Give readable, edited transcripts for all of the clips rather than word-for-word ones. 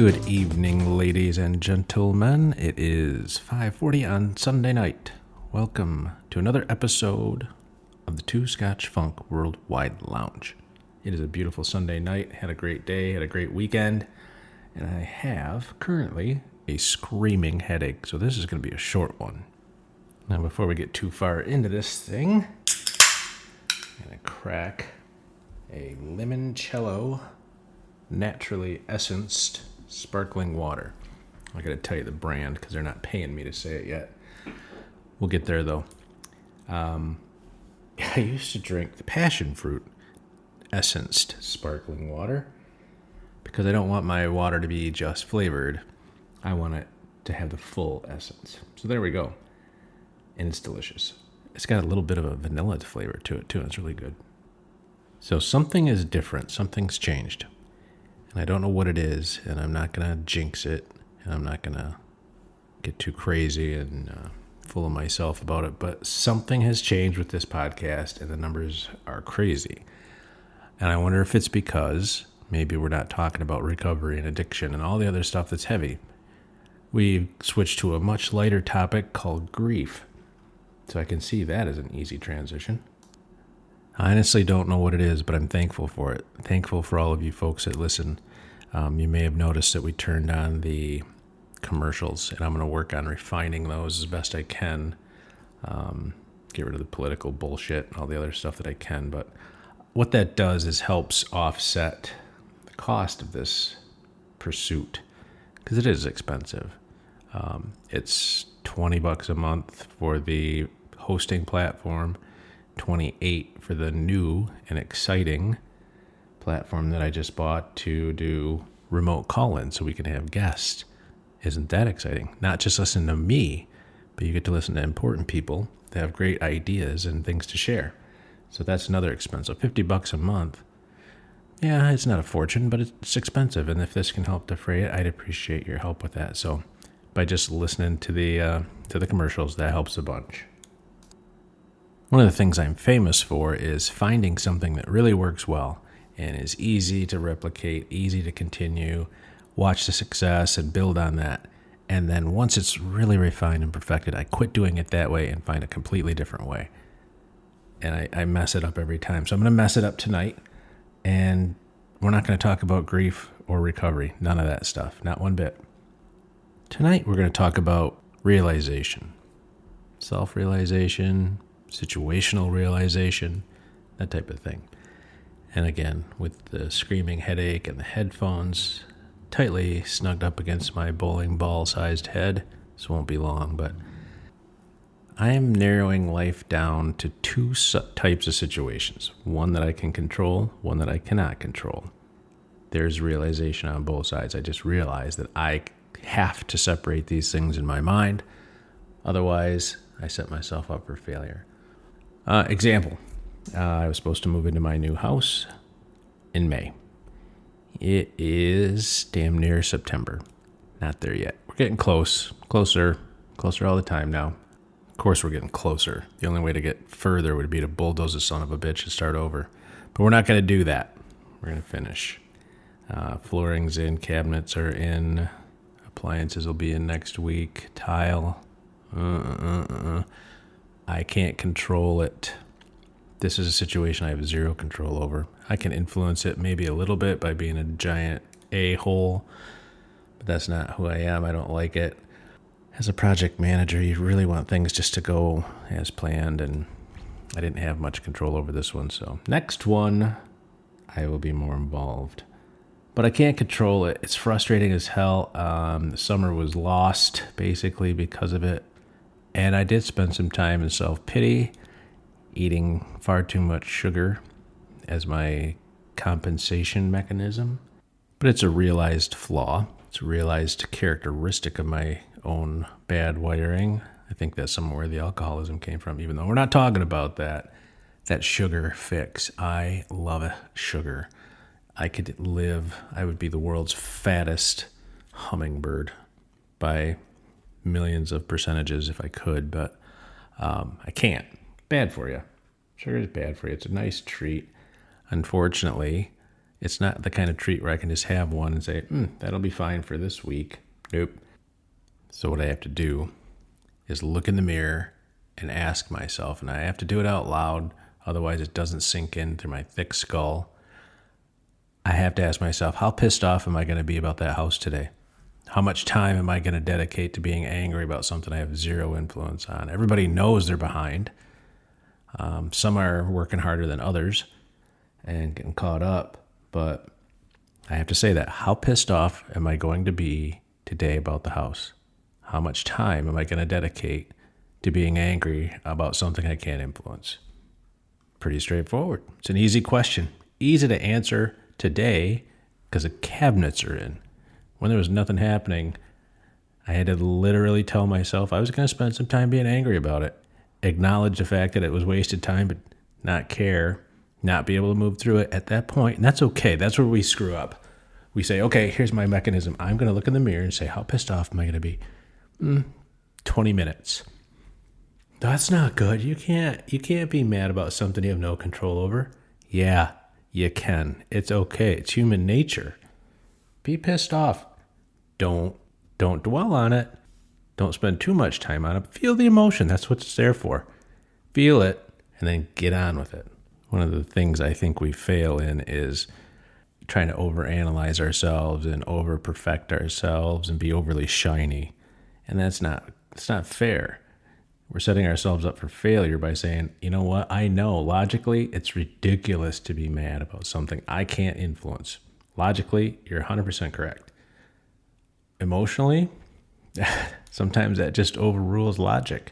Good evening, ladies and gentlemen. It is 5:40 on Sunday night. Welcome to another episode of the Two Scotch Funk Worldwide Lounge. It is a beautiful Sunday night. Had a great day, had a great weekend, and I have currently a screaming headache, so this is going to be a short one. Now, before we get too far into this thing, I'm going to crack a limoncello naturally essenced sparkling water. I gotta tell you the brand because they're not paying me to say it yet. We'll get there though. I used to drink the passion fruit essenced sparkling water because I don't want my water to be just flavored. I want it to have the full essence. So there we go. And it's delicious. It's got a little bit of a vanilla flavor to it too. It's really good. So something is different. Something's changed. And I don't know what it is, and I'm not going to jinx it, and I'm not going to get too crazy and full of myself about it, but something has changed with this podcast, and the numbers are crazy. And I wonder if it's because maybe we're not talking about recovery and addiction and all the other stuff that's heavy. We've switched to a much lighter topic called grief. So I can see that as an easy transition. I honestly don't know what it is, but I'm thankful for it. Thankful for all of you folks that listen. You may have noticed that we turned on the commercials, and I'm going to work on refining those as best I can. Get rid of the political bullshit and all the other stuff that I can. But what that does is helps offset the cost of this pursuit, because it is expensive. It's $20 a month for the hosting platform, $28 for the new and exciting platform that I just bought to do remote call-in so we can have guests. Isn't that exciting? Not just listen to me, but you get to listen to important people that have great ideas and things to share. So that's another expense. So $50 a month. Yeah, it's not a fortune, but it's expensive. And if this can help defray it, I'd appreciate your help with that. So by just listening to the commercials, that helps a bunch. One of the things I'm famous for is finding something that really works well and is easy to replicate, easy to continue, watch the success and build on that. And then once it's really refined and perfected, I quit doing it that way and find a completely different way. And I mess it up every time. So I'm going to mess it up tonight. And we're not going to talk about grief or recovery. None of that stuff. Not one bit. Tonight we're going to talk about realization. Self-realization, situational realization, that type of thing. And again, with the screaming headache and the headphones tightly snugged up against my bowling ball-sized head, this won't be long, but I am narrowing life down to two types of situations. One that I can control, one that I cannot control. There's realization on both sides. I just realized that I have to separate these things in my mind. Otherwise, I set myself up for failure. Example, I was supposed to move into my new house in May. It is damn near September. Not there yet. We're getting closer all the time now. Of course, we're getting closer. The only way to get further would be to bulldoze the son of a bitch and start over. But we're not going to do that. We're going to finish. Flooring's in, cabinets are in, appliances will be in next week, tile. I can't control it. This is a situation I have zero control over. I can influence it maybe a little bit by being a giant a-hole, but that's not who I am. I don't like it. As a project manager, you really want things just to go as planned, and I didn't have much control over this one. So next one, I will be more involved. But I can't control it. It's frustrating as hell. The summer was lost, basically, because of it. And I did spend some time in self-pity, eating far too much sugar as my compensation mechanism. But it's a realized flaw. It's a realized characteristic of my own bad wiring. I think that's somewhere where the alcoholism came from, even though we're not talking about that sugar fix. I love sugar. I would be the world's fattest hummingbird by millions of percentages if I could, but I can't. Bad for you. Sugar is bad for you. It's a nice treat. Unfortunately, It's not the kind of treat where I can just have one and say, that'll be fine for this week. Nope. So what I have to do is look in the mirror and ask myself, and I have to do it out loud, otherwise it doesn't sink into my thick skull. I have to ask myself, how pissed off am I going to be about that house today? How much time am I going to dedicate to being angry about something I have zero influence on? Everybody knows they're behind. Some are working harder than others and getting caught up. But I have to say that. How pissed off am I going to be today about the house? How much time am I going to dedicate to being angry about something I can't influence? Pretty straightforward. It's an easy question. Easy to answer today because the cabinets are in. When there was nothing happening, I had to literally tell myself I was going to spend some time being angry about it. Acknowledge the fact that it was wasted time, but not care. Not be able to move through it at that point. And that's okay. That's where we screw up. We say, okay, here's my mechanism. I'm going to look in the mirror and say, how pissed off am I going to be? 20 minutes. That's not good. You can't be mad about something you have no control over. Yeah, you can. It's okay. It's human nature. Be pissed off. Don't dwell on it. Don't spend too much time on it. Feel the emotion. That's what it's there for. Feel it and then get on with it. One of the things I think we fail in is trying to overanalyze ourselves and over-perfect ourselves and be overly shiny. And it's not fair. We're setting ourselves up for failure by saying, you know what? I know logically it's ridiculous to be mad about something I can't influence. Logically, you're 100% correct. Emotionally, sometimes that just overrules logic.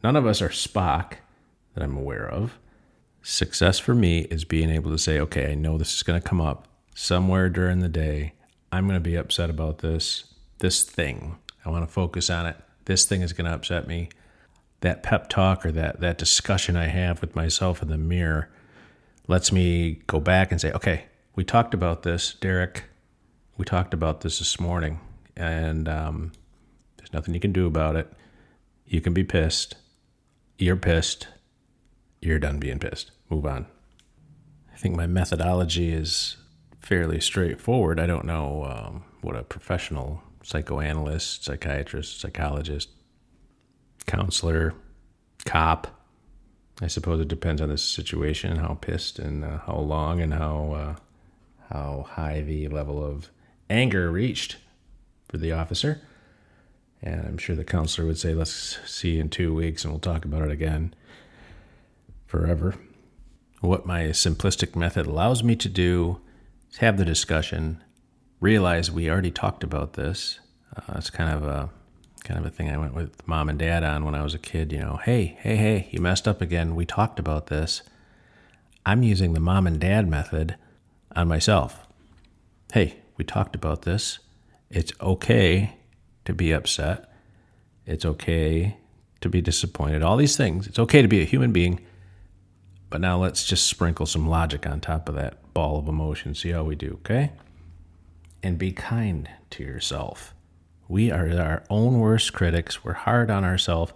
None of us are Spock that I'm aware of. Success for me is being able to say, okay, I know this is going to come up somewhere during the day. I'm going to be upset about this thing. I want to focus on it. This thing is going to upset me. That pep talk or that discussion I have with myself in the mirror lets me go back and say, okay, we talked about this, Derek. We talked about this morning, and there's nothing you can do about it. You can be pissed. You're pissed. You're done being pissed. Move on. I think my methodology is fairly straightforward. I don't know what a professional psychoanalyst, psychiatrist, psychologist, counselor, cop. I suppose it depends on the situation, how pissed and how long and how high the level of anger reached for the officer. And I'm sure the counselor would say, let's see you in 2 weeks and we'll talk about it again. Forever. What my simplistic method allows me to do is have the discussion, realize we already talked about this. It's kind of a thing I went with mom and dad on when I was a kid. Hey, you messed up again. We talked about this. I'm using the mom and dad method on myself. Hey, we talked about this. It's okay to be upset. It's okay to be disappointed. All these things. It's okay to be a human being. But now let's just sprinkle some logic on top of that ball of emotion. See how we do, okay? And be kind to yourself. We are our own worst critics. We're hard on ourselves.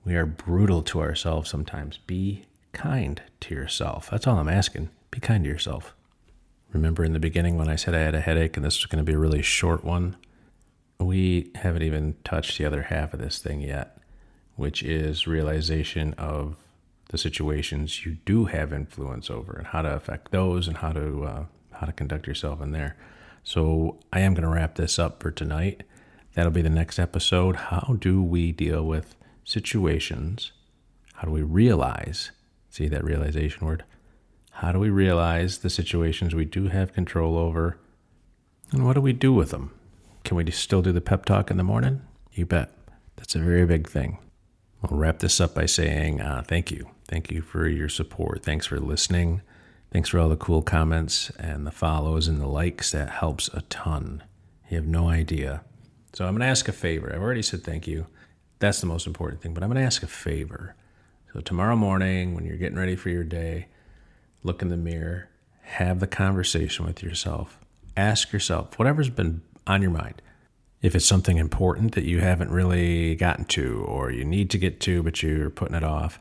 We are brutal to ourselves sometimes. Be kind to yourself. That's all I'm asking. Be kind to yourself. Remember in the beginning when I said I had a headache and this was going to be a really short one? We haven't even touched the other half of this thing yet, which is realization of the situations you do have influence over and how to affect those and how to conduct yourself in there. So I am going to wrap this up for tonight. That'll be the next episode. How do we deal with situations? How do we realize? See that realization word? How do we realize the situations we do have control over? And what do we do with them? Can we still do the pep talk in the morning? You bet. That's a very big thing. I'll wrap this up by saying thank you. Thank you for your support. Thanks for listening. Thanks for all the cool comments and the follows and the likes. That helps a ton. You have no idea. So I'm going to ask a favor. I've already said thank you. That's the most important thing. But I'm going to ask a favor. So tomorrow morning, when you're getting ready for your day, look in the mirror, have the conversation with yourself. Ask yourself whatever's been on your mind. If it's something important that you haven't really gotten to or you need to get to but you're putting it off,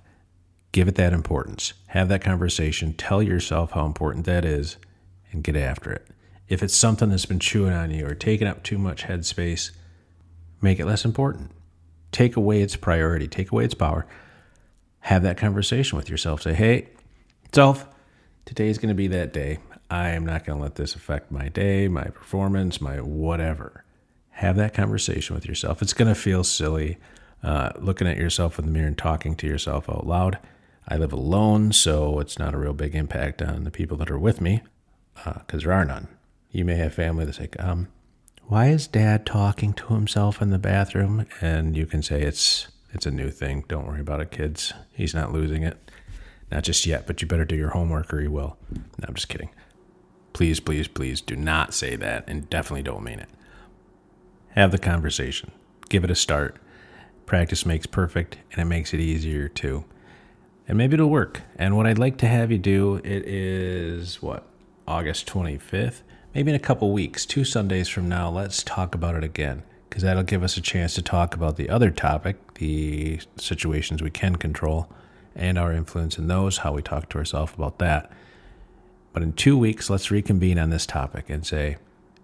give it that importance. Have that conversation. Tell yourself how important that is and get after it. If it's something that's been chewing on you or taking up too much headspace, make it less important. Take away its priority, take away its power. Have that conversation with yourself. Say, hey, self, today's going to be that day. I am not going to let this affect my day, my performance, my whatever. Have that conversation with yourself. It's going to feel silly looking at yourself in the mirror and talking to yourself out loud. I live alone, so it's not a real big impact on the people that are with me because there are none. You may have family that's like, why is Dad talking to himself in the bathroom? And you can say it's a new thing. Don't worry about it, kids. He's not losing it. Not just yet, but you better do your homework or he will. No, I'm just kidding. Please, please, please do not say that and definitely don't mean it. Have the conversation. Give it a start. Practice makes perfect, and it makes it easier too. And maybe it'll work. And what I'd like to have you do, it is, August 25th? Maybe in a couple weeks, 2 Sundays from now, let's talk about it again. Because that'll give us a chance to talk about the other topic, the situations we can control, and our influence in those, how we talk to ourselves about that. But in 2 weeks, let's reconvene on this topic and say,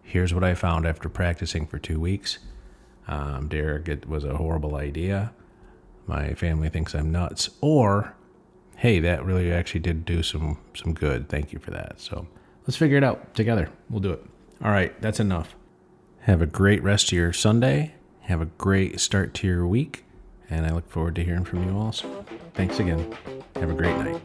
here's what I found after practicing for 2 weeks. Derek, it was a horrible idea. My family thinks I'm nuts. Or, hey, that really actually did do some good. Thank you for that. So let's figure it out together. We'll do it. All right, that's enough. Have a great rest of your Sunday. Have a great start to your week. And I look forward to hearing from you also. Thanks again. Have a great night.